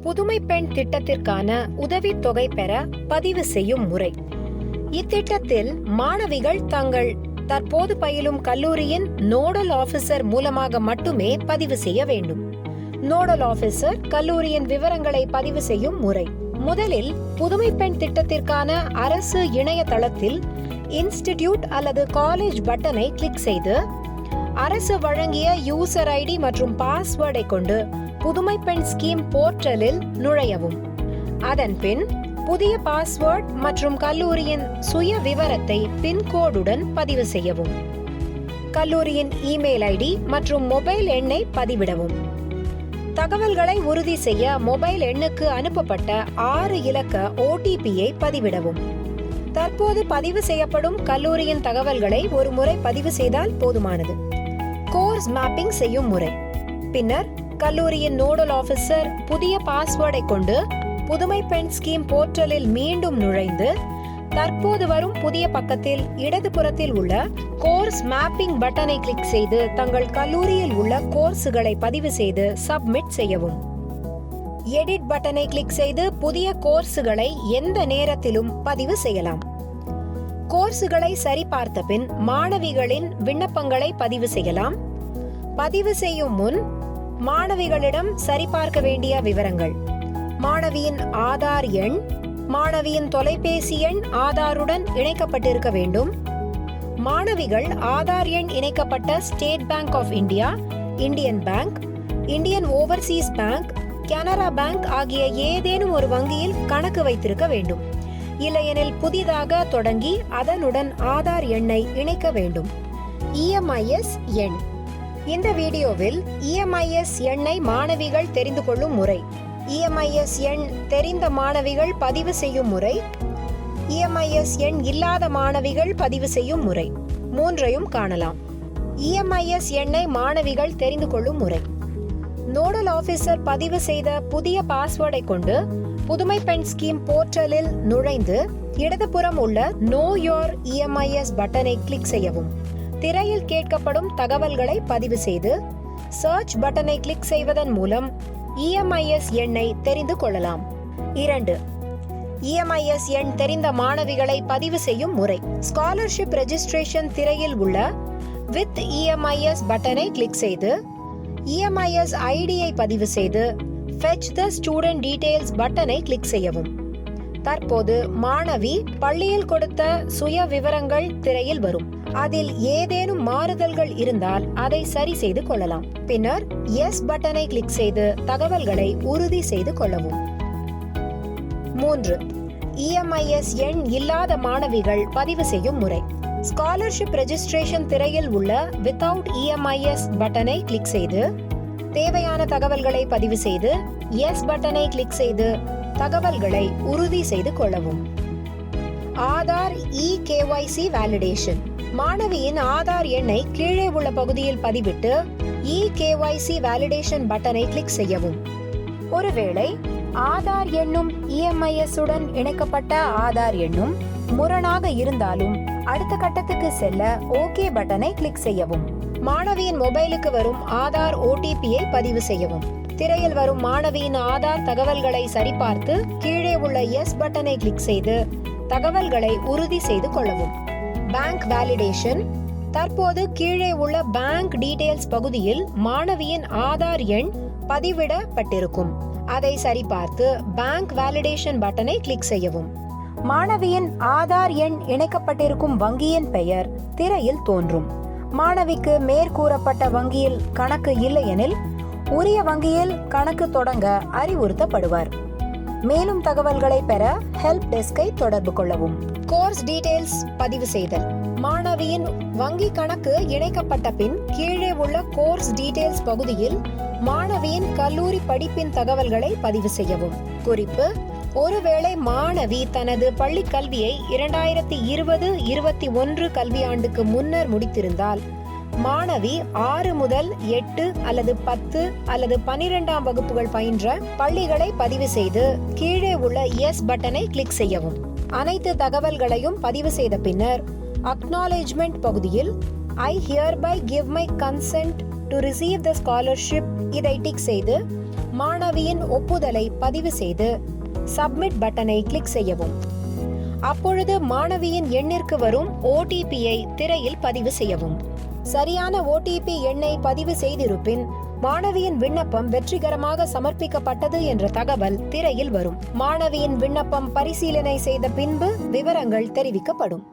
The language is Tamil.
புதுமை பெண் திட்டத்திற்கான உதவித்தொகை பெற பதிவு செய்யும் முறை. இத்திட்டத்தில் மாணவிகள் தங்கள் தற்போது பயிலும் கல்லூரியின் நோடல் ஆபீசர் மூலமாக மட்டுமே பதிவு செய்ய வேண்டும். நோடல் ஆபீசர் கல்லூரியின் விவரங்களை பதிவு செய்யும் முறை. முதலில் புதுமை பெண் திட்டத்திற்கான அரசு இணையதளத்தில் இன்ஸ்டிடியூட் அல்லது காலேஜ் பட்டனை கிளிக் செய்து அரசு வழங்கிய யூசர் ஐடி மற்றும் பாஸ்வேர்டை கொண்டு புதுமை பெண் ஸ்கீம் போர்ட்டலில் நுழையவும். அதன் பின் புதிய பாஸ்வேர்ட் மற்றும் கல்லூரியின் சுய விவரத்தை பின்கோடுடன் பதிவு செய்யவும். கல்லூரியின் இமெயில் ஐடி மற்றும் மொபைல் எண்ணை பதிவிடவும். தகவல்களை உறுதி செய்ய மொபைல் எண்ணுக்கு அனுப்பப்பட்ட 6 இலக்க OTP-யை பதிவிடவும். தற்போது பதிவு செய்யப்படும் கல்லூரியின் தகவல்களை ஒரு முறை பதிவு செய்தால் போதுமானது. கோர்ஸ் மேப்பிங் செய்யும் முறை. பின்னர் கல்லூரியின் நோடல் ஆபீசர் புதிய பாஸ்வேர்டை கொண்டு புதுமை பெண் ஸ்கீம் போர்ட்டலில் மீண்டும் நுழைந்து தற்போது வரும் புதிய பக்கத்தில் இடதுபுறத்தில் உள்ள கோர்ஸ் மேப்பிங் பட்டனை கிளிக் செய்து தங்கள் கல்லூரியில் உள்ள கோர்ஸுகளை பதிவு செய்து சப்மிட் செய்யவும். எடிட் பட்டனை கிளிக் செய்து புதிய கோர்ஸுகளை எந்த நேரத்திலும் பதிவு செய்யலாம். கோர்ஸுகளை சரிபார்த்த பின் மாணவிகளின் விண்ணப்பங்களை பதிவு செய்யலாம். பதிவு செய்யும் முன் மாணவிகளிடம் சரிபார்க்க வேண்டிய விவரங்கள்: மாணவியின் ஆதார் எண், மாணவியின் தொலைபேசி எண் ஆதாருடன் இணைக்கப்பட்டிருக்க வேண்டும். மாணவிகள் ஆதார் எண் இணைக்கப்பட்ட State Bank of India, Indian Bank, Indian Overseas Bank, Canara Bank ஆகிய ஏதேனும் ஒரு வங்கியில் கணக்கு வைத்திருக்க வேண்டும். இல்லையெனில் புதிதாக தொடங்கி அதனுடன் ஆதார் எண்ணை இணைக்க வேண்டும். EMIS எண். இந்த வீடியோவில் EMIS எண்ணை மாணவிகள் தெரிந்து கொள்ளும் முறை, EMIS எண் தெரிந்த மாணவிகள் பதிவு செய்யும் முறை, EMIS எண் இல்லாத மாணவிகள் பதிவு செய்யும் முறை மூன்றையும் காணலாம். EMIS எண்ணை மாணவிகள் தெரிந்து கொள்ளும் முறை. நோடல் ஆபீசர் பதிவு செய்த புதிய பாஸ்வேர்டை கொண்டு புதுமை பெண் ஸ்கீம் போர்ட்டலில் நுழைந்து இடதுபுறம் உள்ள நோ யோர் EMIS பட்டனை கிளிக் செய்யவும். திரையில் கேட்கப்படும் தகவல்களை பதிவு செய்து சர்ச் பட்டனை கிளிக் செய்வதன் மூலம் EMIS எண்ணை தெரிந்து கொள்ளலாம். 2. EMIS எண் தெரிந்த மாணவிகளை பதிவு செய்யும் முறை. ஸ்காலர்ஷிப் ரெஜிஸ்ட்ரேஷன் திரையில் உள்ள வித் EMIS பட்டனை கிளிக் செய்து EMIS ஐடியை பதிவு செய்து Fetch the Student Details பட்டனை கிளிக் செய்யவும். தற்போது மாணவி பள்ளியில் கொடுத்த சுய விவரங்கள் திரையில் வரும். அதில் ஏதேனும் மாறுதல்கள் இருந்தால் அதை சரி செய்து கொள்ளலாம். பின்னர் எஸ் பட்டனை கிளிக் செய்து தகவல்களை உறுதி செய்து கொள்ளவும். 3. EMIS எண் இல்லாத மாணவிகள் பதிவு செய்யும் முறை. ஸ்காலர்ஷிப் ரெஜிஸ்ட்ரேஷன் திரையில் உள்ள வித்தவுட் EMIS பட்டனை கிளிக் செய்து தேவையான தகவல்களை பதிவு செய்து எஸ் பட்டனை கிளிக் செய்து தகவல்களை உறுதி செய்து கொள்ளவும். Aadhaar eKYC validation. மாணவியின் ஆதார் எண்ணை கீழே உள்ள பகுதியில் பதிவிட்டு eKYC வேலிடேஷன் பட்டனை கிளிக் செய்யவும். ஒருவேளை ஆதார் எண்ணும் EMIS உடன் இணைக்கப்பட்ட ஆதார் எண்ணும் முரணாக இருந்தாலும் அடுத்த கட்டத்துக்கு செல்ல ஓகே பட்டனை கிளிக் செய்யவும். மாணவியின் மொபைலுக்கு வரும் ஆதார் OTP-யை பதிவு செய்யவும். திரையில் வரும் மாணவியின் ஆதார் தகவல்களை சரிபார்த்து கீழே உள்ள எஸ் பட்டனை கிளிக் செய்து தகவல்களை உறுதி செய்து கொள்ளவும். Bank validation. தற்போது கீழே உள்ள பேங்க் டீடைல்ஸ் பகுதியில் மாணவியின் ஆதார் எண் பதிவிடப்பட்டிருக்கும். அதை சரிபார்த்து பேங்க் வேலிடேஷன் பட்டனை கிளிக் செய்யவும். மாணவியின் ஆதார் எண் இணைக்கப்பட்டிருக்கும் வங்கியின் பெயர் திரையில் தோன்றும். மாணவிக்கு மேற்கூறப்பட்ட வங்கியில் கணக்கு இல்லையெனில் உரிய வங்கியில் கணக்கு தொடங்க அறிவுறுத்தப்படுவார். மேலும் தகவல்களை பெற ஹெல்ப் டெஸ்கை தொடர்பு கொள்ளவும். கோர்ஸ் டீடைல்ஸ் பதிவு செய்தல். மாணவியின் வங்கி கணக்கு இணைக்கப்பட்ட பின் கீழே உள்ள கோர்ஸ் டீடைல்ஸ் பகுதியில் மாணவியின் கல்லூரி படிப்பின் தகவல்களை பதிவு செய்யவும். குறிப்பு: ஒருவேளை மாணவி தனது பள்ளி கல்வியை 2020-21 கல்வியாண்டுக்கு முன்னர் முடித்திருந்தால் மாணவி 6 முதல் 8 அல்லது 10 அல்லது 12ஆம் வகுப்புகள் பயின்ற பள்ளிகளை பதிவு செய்து கீழே உள்ள எஸ் பட்டனை கிளிக் செய்யவும். அனைத்து தகவல்களையும் பதிவு செய்த பின்னர் அக்னாலேஜ்மெண்ட் பகுதியில் I hereby give my consent to receive the scholarship இதை டிக் செய்து மாணவியின் ஒப்புதலை பதிவு செய்து சப்மிட் பட்டனை கிளிக் செய்யவும். அப்பொழுது மாணவியின் எண்ணிற்கு வரும் OTP-யை திரையில் பதிவு செய்யவும். சரியான OTP எண்ணை பதிவு செய்திருப்பின் மாணவியின் விண்ணப்பம் வெற்றிகரமாக சமர்ப்பிக்கப்பட்டது என்ற தகவல் திரையில் வரும். மாணவியின் விண்ணப்பம் பரிசீலனை செய்த பின்பு விவரங்கள் தெரிவிக்கப்படும்.